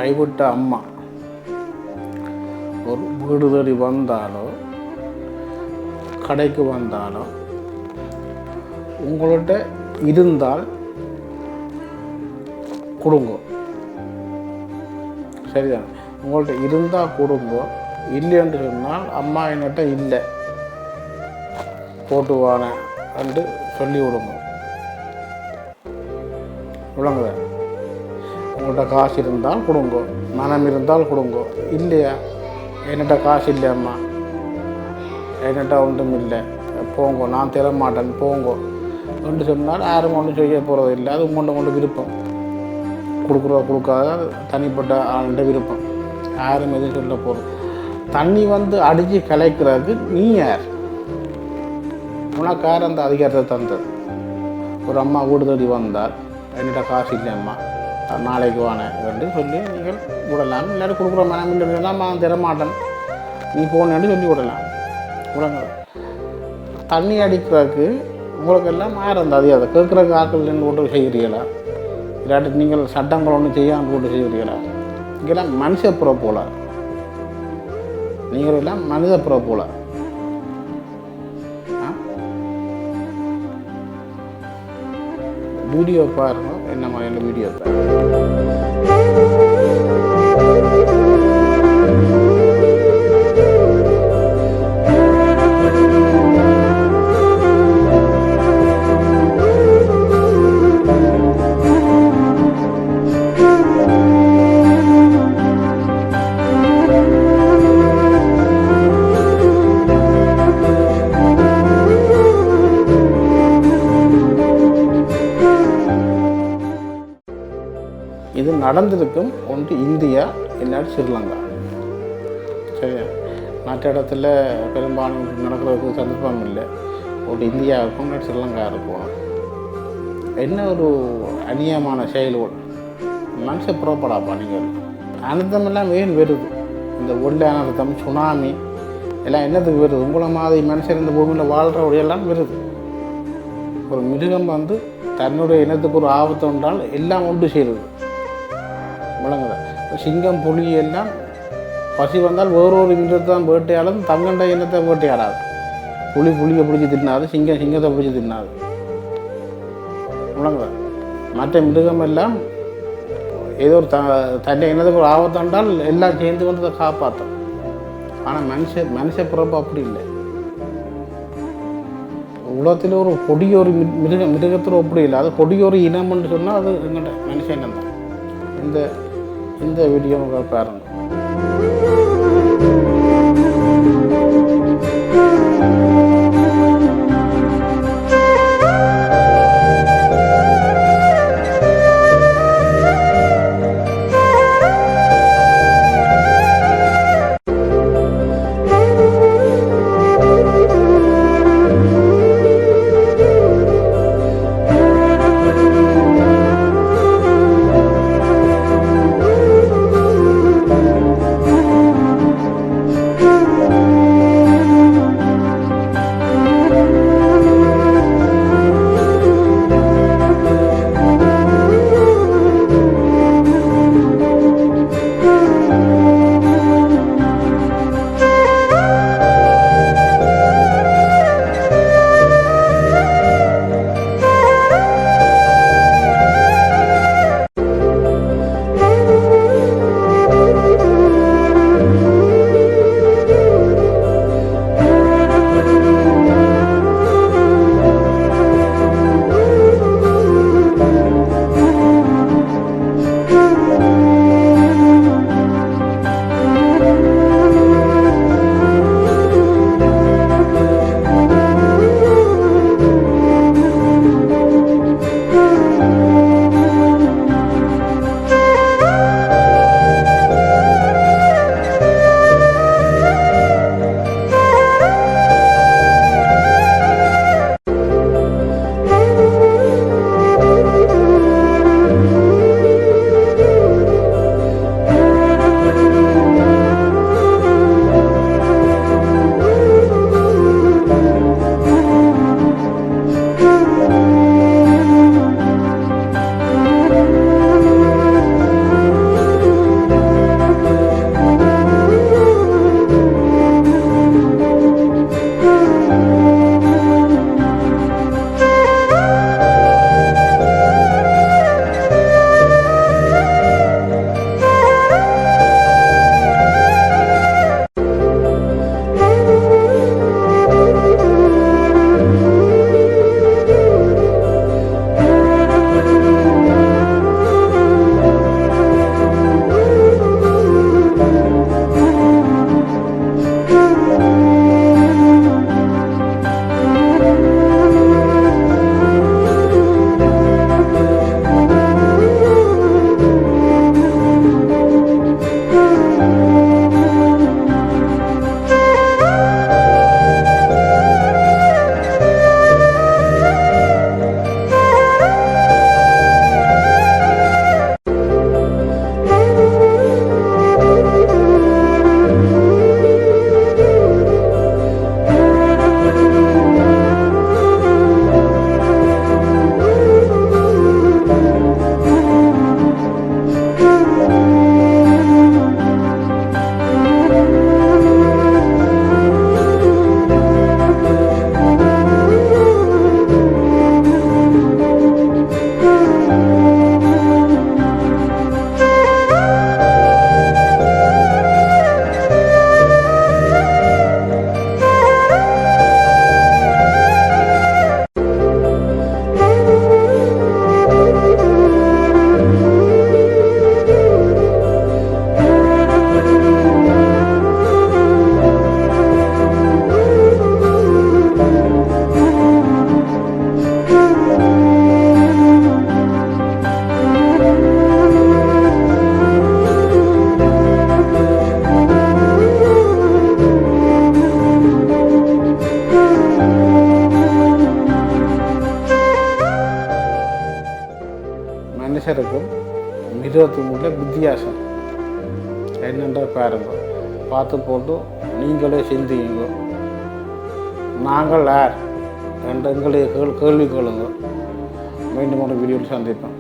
கைவிட்ட அம்மா ஒரு வீடு தேடி வந்தாலோ கடைக்கு வந்தாலோ உங்கள்கிட்ட இருந்தால் கொடுங்க. சரிதான், உங்கள்கிட்ட இருந்தால் கொடுங்க. இல்லைன்னு சொன்னால் அம்மா என்கிட்ட இல்லை போட்டுவான என்று சொல்லி விடுங்க. விளங்குதா? உங்கள்கிட்ட காசு இருந்தால் கொடுங்க, மனம் இருந்தால் கொடுங்க. இல்லையா, என்கிட்ட காசு இல்லையம்மா, என்கிட்ட ஒன்றும் இல்லை, போங்கோ, நான் தர மாட்டேன் போங்கோ என்று சொன்னால் யாரும் ஒன்றும் செய்ய போகிறது இல்லை. அது கொண்டு விருப்பம், கொடுக்குறதோ கொடுக்காத தனிப்பட்ட ஆளுடைய விருப்பம். யாரும் எதுவும் சொல்ல போகிறது. தண்ணி வந்து அடித்து கலைக்கிறதுக்கு நீ யார்? உனக்கு யார் அந்த அதிகாரத்தை தந்தது? ஒரு அம்மா வீடு தேடி வந்தால் என்கிட்ட காசு இல்லையம்மா, நாளைக்கு வானே என்று சொல்லி நீங்கள் விடலாம். இல்லாட்டி கொடுக்குற மனம் இல்லைன்னா நான் தரமாட்டேன் நீ போனேன்னு சொல்லி விடலாம். விடங்க. தண்ணி அடிக்கிறதுக்கு உங்களுக்கு எல்லாம் யார் அந்த அதிகாரத்தை? கேட்குறக்கு ஆக்கள் போட்டு செய்கிறீங்களா? இல்லாட்டி நீங்கள் சட்டங்கள் ஒன்றும் செய்யாமல் போட்டு செய்கிறீங்களா? இங்கெல்லாம் மனுஷப்புற போல, நீங்கள் எல்லாம் மனிதப்புற போல. வீடியோ பாருங்க, என்ன மாதிரியான வீடியோ பாருங்க. இது நடந்திருக்கும் ஒன்று இந்தியா, இல்லாட்டி ஸ்ரீலங்கா. சரியா, மற்ற இடத்துல பெரும்பாலும் நடக்கிறதுக்கு சந்தர்ப்பம் இல்லை. ஒரு இந்தியாவுக்கும் இல்லாட்டி ஸ்ரீலங்கா இருக்கும். என்ன ஒரு அநியமான செயல்கள்! மனுஷ புறப்படாப்பா. நீங்கள் அனர்த்தமெல்லாம் ஏன் வருது? இந்த ஒல்ல அனர்த்தம், சுனாமி எல்லாம் என்னத்துக்கு வருது? உங்களை மாதிரி மனுஷன் இந்த பூமியில் வாழ்கிறவடையெல்லாம் வருது. ஒரு மிருகம் வந்து தன்னுடைய இனத்துக்கு ஒரு ஆபத்து உண்டால் எல்லாம் ஒன்று சேருது. விளங்குதா? சிங்கம் புலி எல்லாம் பசி வந்தால் வேறொரு மிருகத்தை தான் வேட்டையாடும், தங்கண்ட இனத்தை வேட்டையாடாது. புலியை பிடிச்சி தின்னாது, சிங்கத்தை பிடிச்சி தின்னாது. விளங்குதா? மற்ற மிருகம் எல்லாம் ஏதோ ஒரு தன்னை இனத்துக்கு ஒரு ஆபத்தாண்டால் எல்லாம் சேர்ந்து வந்து அதை காப்பாற்றும். ஆனால் மனுஷ பிறப்பு அப்படி இல்லை. உலகத்தில் ஒரு கொடியொரு மிருகத்தில் அப்படி இல்லை. அது கொடியொரு இனம்னு சொன்னால் அது எங்கள்கிட்ட மனுஷ இனம் தான். இந்த வீடியோ பாருங்கள். மனுஷருக்கும் மிருகத்துக்கும் உள்ள வித்தியாசம் என்னென்ற பாருங்க, பார்த்து போட்டு நீங்களே சிந்திங்க. நாங்கள் யார் என்ற எங்களுடைய கேள்வி கேளுங்க. மீண்டும் ஒரு வீடியோவில் சந்திப்போம்.